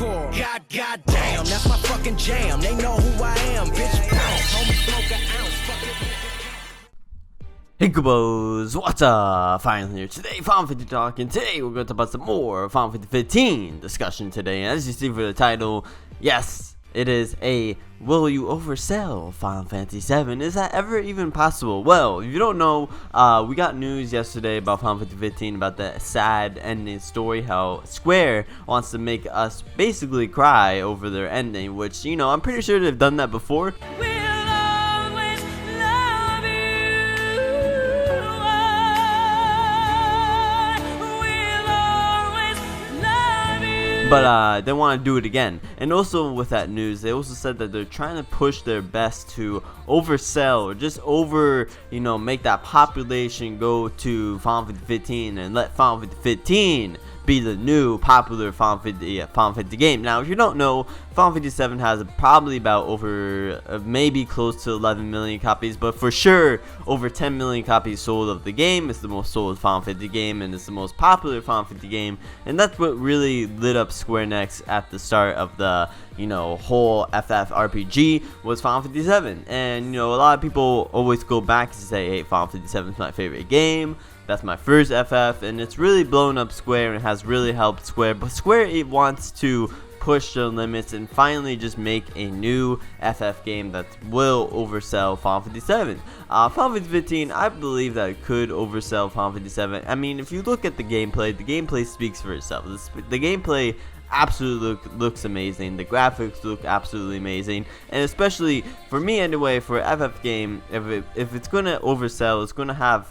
hardcore. God damn, that's my fucking jam. They know who I am, bitch. Bounce, homie, smoke an ounce. Fuck it. Hey Kupos, what's up? Finally here today, Final Fantasy Talk, and today we're going to talk about some more Final Fantasy 15 discussion today. And as you see for the title, yes, it is a will you oversell Final Fantasy VII? Is that ever even possible? Well, if you don't know, we got news yesterday about Final Fantasy 15 about the sad ending story, how Square wants to make us basically cry over their ending, which, you know, I'm pretty sure they've done that before. But they want to do it again. And also with that news, they also said that they're trying to push their best to oversell or just make that population go to Final Fantasy 15 and let Final Fantasy 15 be the new popular Final Fantasy game. Now, if you don't know, Final Fantasy 7 has probably about over maybe close to 11 million copies, but for sure over 10 million copies sold of the game. It's the most sold Final Fantasy game, and it's the most popular Final Fantasy game, and that's what really lit up Square Enix at the start of the whole FF RPG was Final Fantasy 7. And a lot of people always go back and say, hey, Final Fantasy 7 is my favorite game. That's my first FF, and it's really blown up Square and has really helped Square. But Square wants to push their limits and finally just make a new FF game that will oversell Final Fantasy 7. Final Fantasy 15, I believe that it could oversell Final Fantasy 7. I mean, if you look at the gameplay speaks for itself. The gameplay absolutely looks amazing. The graphics look absolutely amazing, and especially for me anyway, for a FF game, if it's gonna oversell, it's gonna have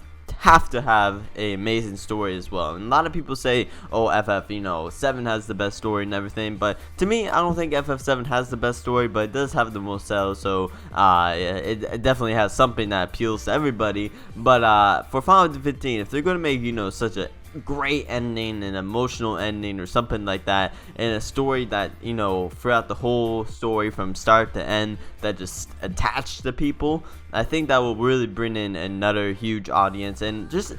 to have an amazing story as well. And a lot of people say, oh, FF 7 has the best story and everything, but to me, I don't think FF7 has the best story, but it does have the most sales, so it definitely has something that appeals to everybody. But for Final Fantasy 15, if they're going to make such a great ending, an emotional ending or something like that, and a story that throughout the whole story from start to end that just attached to people, I think that will really bring in another huge audience. And just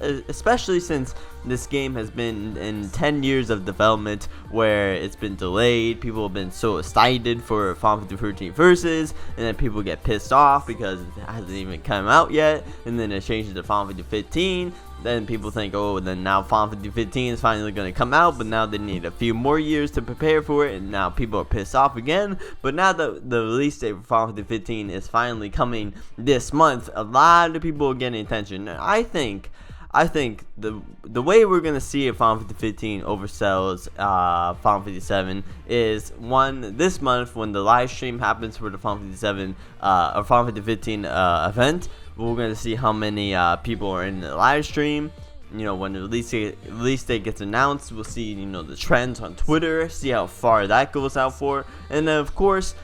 especially since this game has been in 10 years of development where it's been delayed, people have been so excited for Final Fantasy 13 Versus, and then people get pissed off because it hasn't even come out yet, and then it changes to Final Fantasy 15. Then people think, oh, then now Final Fantasy 15 is finally going to come out, but now they need a few more years to prepare for it, and now people are pissed off again. But now that the release date for Final Fantasy 15 is finally coming this month, a lot of people are getting attention. And I think the way we're going to see if Final Fantasy 15 oversells Final Fantasy 7 is, one, this month when the live stream happens for the Final Fantasy 7 or Final Fantasy 15 event. We're going to see how many people are in the live stream. When the release date gets announced, we'll see the trends on Twitter, see how far that goes out for. And then of course,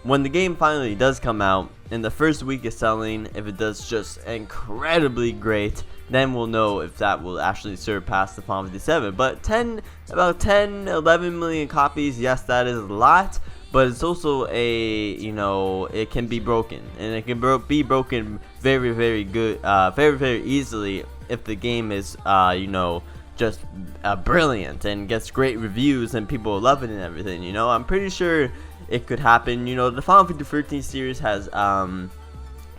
when the game finally does come out, in the first week of selling, if it does just incredibly great, then we'll know if that will actually surpass the Final Fantasy 7. But about 11 million copies, yes, that is a lot. But it's also it can be broken, and it can be broken very, very good, very, very easily if the game is, just brilliant and gets great reviews and people love it and everything. I'm pretty sure it could happen. The Final Fantasy 13 series has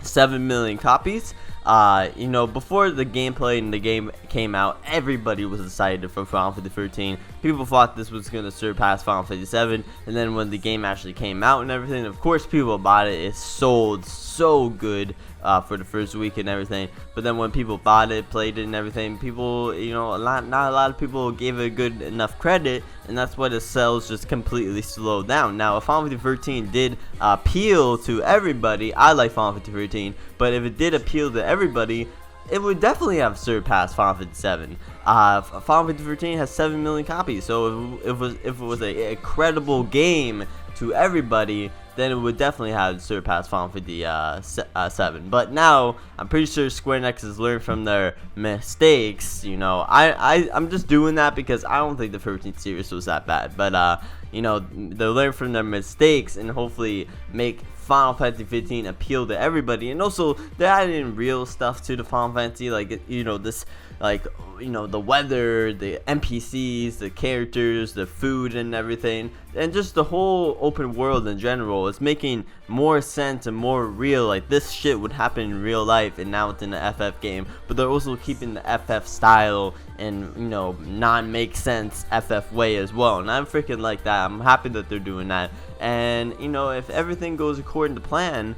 7 million copies. Before the gameplay and the game came out, everybody was excited for Final Fantasy 13. People thought this was going to surpass Final Fantasy 7, and then when the game actually came out and everything, of course people bought it. It sold so good for the first week and everything. But then when people bought it, played it and everything, people, not a lot of people gave it good enough credit, and that's why the sales just completely slowed down. Now, if Final Fantasy 13 did appeal to everybody, I like Final Fantasy 13, but if it did appeal to everybody, it would definitely have surpassed Final Fantasy 7. Final Fantasy 13 has 7 million copies, so if it was a credible game to everybody, then it would definitely have surpassed Final Fantasy VII. But now I'm pretty sure Square Enix has learned from their mistakes. You know, I'm just doing that because I don't think the 13th series was that bad. But you know, they'll learn from their mistakes and hopefully make Final Fantasy 15 appeal to everybody. And also they're adding real stuff to the Final Fantasy, like, you know, this, like, you know, the weather, the NPCs, the characters, the food and everything, and just the whole open world in general. It's making more sense and more real. Like, this shit would happen in real life, and now it's in the FF game. But they're also keeping the FF style and, you know, non-make sense FF way as well, and I freaking like that. I'm happy that they're doing that. And, you know, if everything goes according to plan,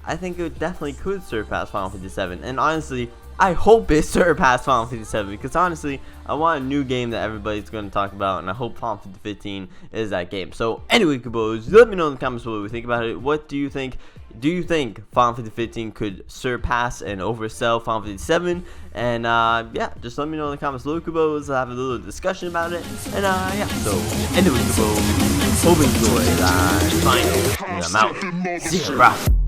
I think it definitely could surpass Final Fantasy VII. And honestly, I hope it surpassed Final Fantasy VII, because honestly, I want a new game that everybody's going to talk about, and I hope Final Fantasy 15 is that game. So anyway, Kupos, let me know in the comments what you think about it. What do you think? Do you think Final Fantasy 15 could surpass and oversell Final Fantasy VII? And yeah, just let me know in the comments below, Kupos. I'll have a little discussion about it. And yeah, so anyway, Kupos, hope you enjoy that final. And I'm out. See ya, bro.